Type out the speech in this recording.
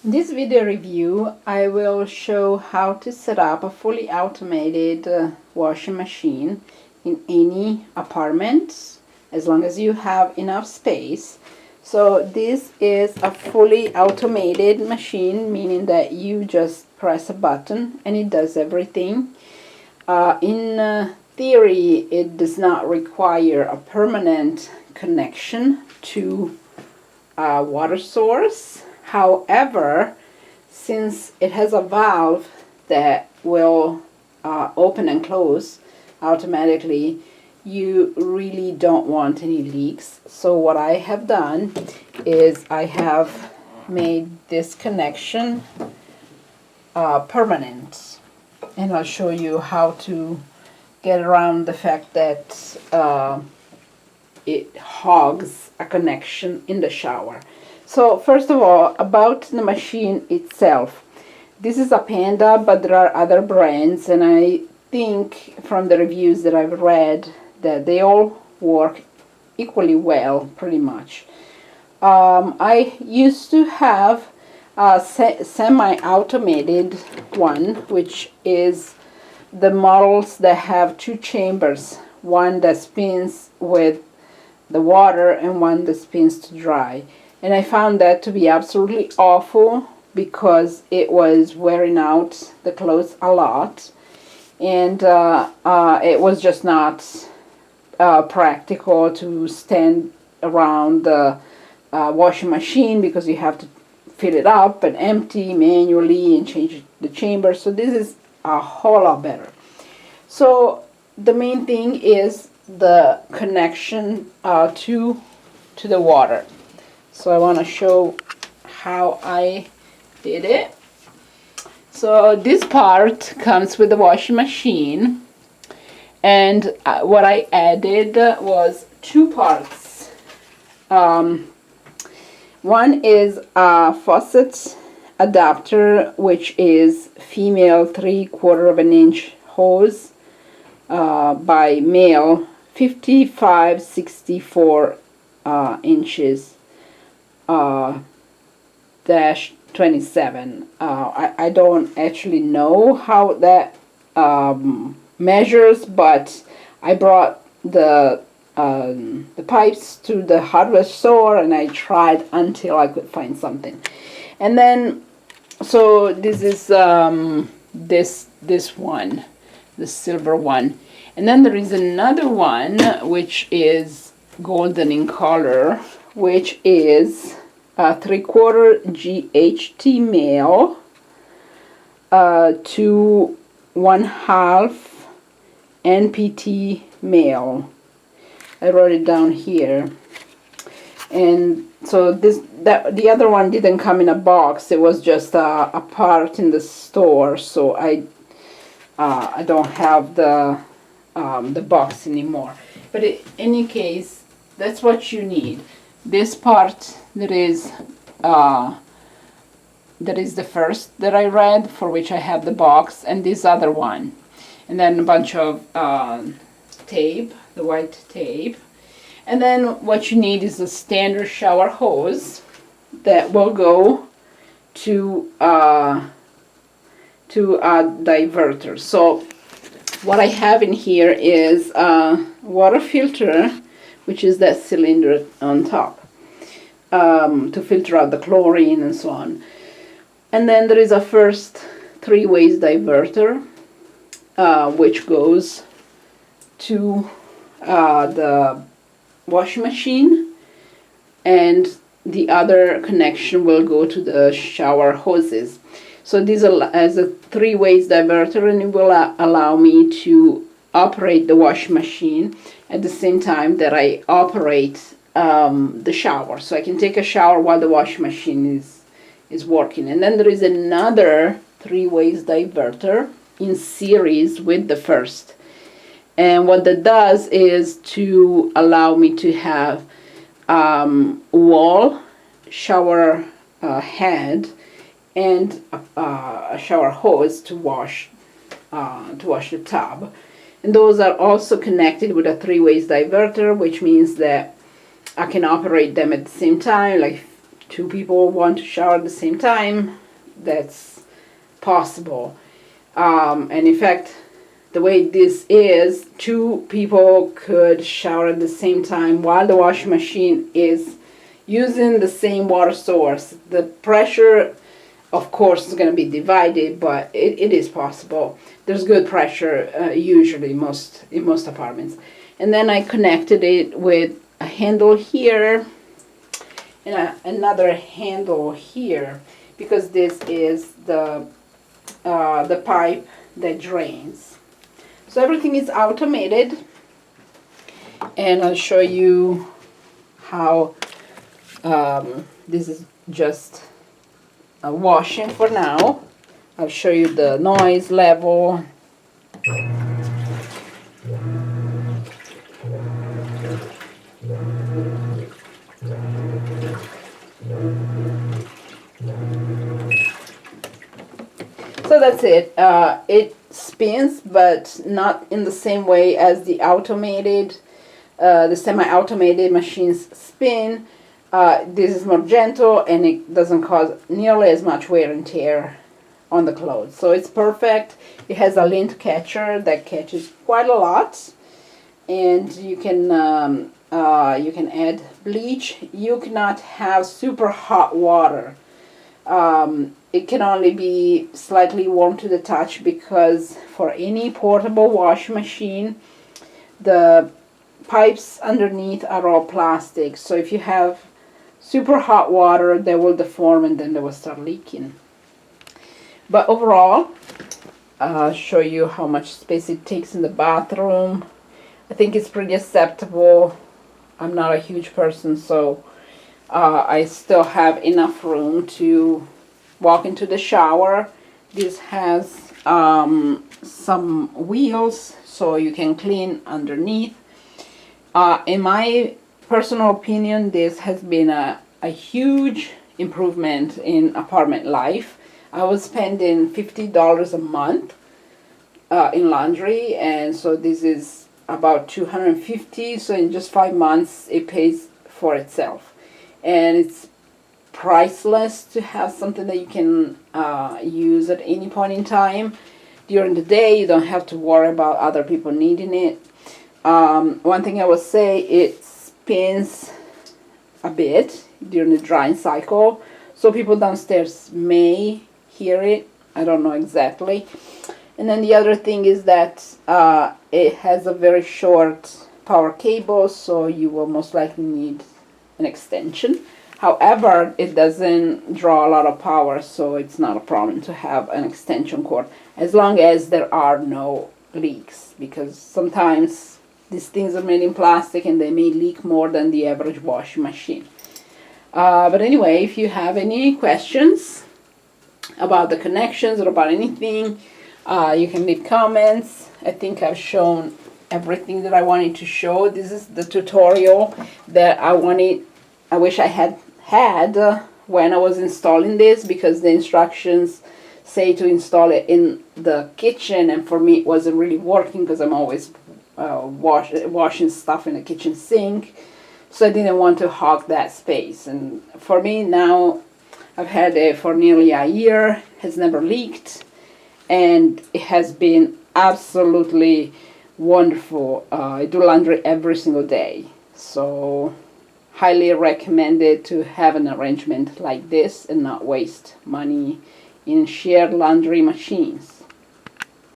In this video review, I will show how to set up a fully automated washing machine in any apartment, as long as you have enough space. So this is a fully automated machine, meaning that you just press a button and it does everything. In theory, it does not require a permanent connection to a water source. However, since it has a valve that will open and close automatically, you really don't want any leaks. So what I have done is I have made this connection permanent, and I'll show you how to get around the fact that it hogs a connection in the shower. So first of all, about the machine itself. This is a Panda, but there are other brands, and I think from the reviews that I've read that they all work equally well, pretty much. I used to have a semi-automated one, which is the models that have two chambers, one that spins with the water and one that spins to dry. And I found that to be absolutely awful because it was wearing out the clothes a lot, and it was just not practical to stand around the washing machine because you have to fill it up and empty manually and change the chamber. So this is a whole lot better. So the main thing is the connection to the water. So I want to show how I did it. So this part comes with the washing machine, and what I added was two parts. One is a faucet adapter, which is female 3/4 of an inch hose by male 55-64 inches. Dash 27. I don't actually know how that measures, but I brought the pipes to the hardware store and I tried until I could find something. And then, so this is this one, the silver one, and then there is another one which is golden in color, which is a 3/4 GHT male to 1/2 NPT male. I wrote it down here. And so the other one didn't come in a box. It was just a part in the store. So I don't have the box anymore. But in any case, that's what you need. This part that is the first that I read, for which I have the box, and this other one, and then a bunch of tape, the white tape, and then what you need is a standard shower hose that will go to a diverter. So what I have in here is a water filter, which is that cylinder on top, to filter out the chlorine and so on. And then there is a first 3-way diverter, which goes to the washing machine, and the other connection will go to the shower hoses. So this is a 3-way diverter, and it will allow me to operate the washing machine at the same time that I operate the shower. So I can take a shower while the washing machine is working. And then there is another 3-way diverter in series with the first. And what that does is to allow me to have wall shower head and a shower hose to wash the tub. And those are also connected with a 3-way diverter, which means that I can operate them at the same time, like two people want to shower at the same time, that's possible. And in fact, the way this is, two people could shower at the same time while the washing machine is using the same water source. The pressure, of course, is going to be divided, but it is possible. There's good pressure usually in most apartments. And then I connected it with a handle here and another handle here, because this is the pipe that drains. So everything is automated, and I'll show you how this is just washing for now. I'll show you the noise level. So that's it. It spins, but not in the same way as the semi-automated machines spin. This is more gentle, and it doesn't cause nearly as much wear and tear on the clothes. So it's perfect. It has a lint catcher that catches quite a lot, and you can add bleach. You cannot have super hot water. It can only be slightly warm to the touch, because for any portable washing machine, the pipes underneath are all plastic. So if you have super hot water, they will deform and then they will start leaking. But overall, I'll show you how much space it takes in the bathroom. I think it's pretty acceptable. I'm not a huge person, so I still have enough room to walk into the shower. This has some wheels, so you can clean underneath. In my personal opinion, this has been a huge improvement in apartment life. I was spending $50 a month in laundry, and so this is about $250. So in just 5 months, it pays for itself, and it's priceless to have something that you can use at any point in time. During the day, you don't have to worry about other people needing it. One thing I will say, it spins a bit during the drying cycle, so people downstairs may hear it. I don't know exactly. And then the other thing is that it has a very short power cable, so you will most likely need an extension. However, it doesn't draw a lot of power, so it's not a problem to have an extension cord, as long as there are no leaks, because sometimes these things are made in plastic and they may leak more than the average washing machine. But anyway, if you have any questions about the connections or about anything, you can leave comments. I think I've shown everything that I wanted to show. This is the tutorial that I wish I had when I was installing this, because the instructions say to install it in the kitchen, and for me it wasn't really working because I'm always washing stuff in the kitchen sink, so I didn't want to hog that space. And for me now, I've had it for nearly a year, has never leaked, and it has been absolutely wonderful. I do laundry every single day, so highly recommended to have an arrangement like this and not waste money in shared laundry machines.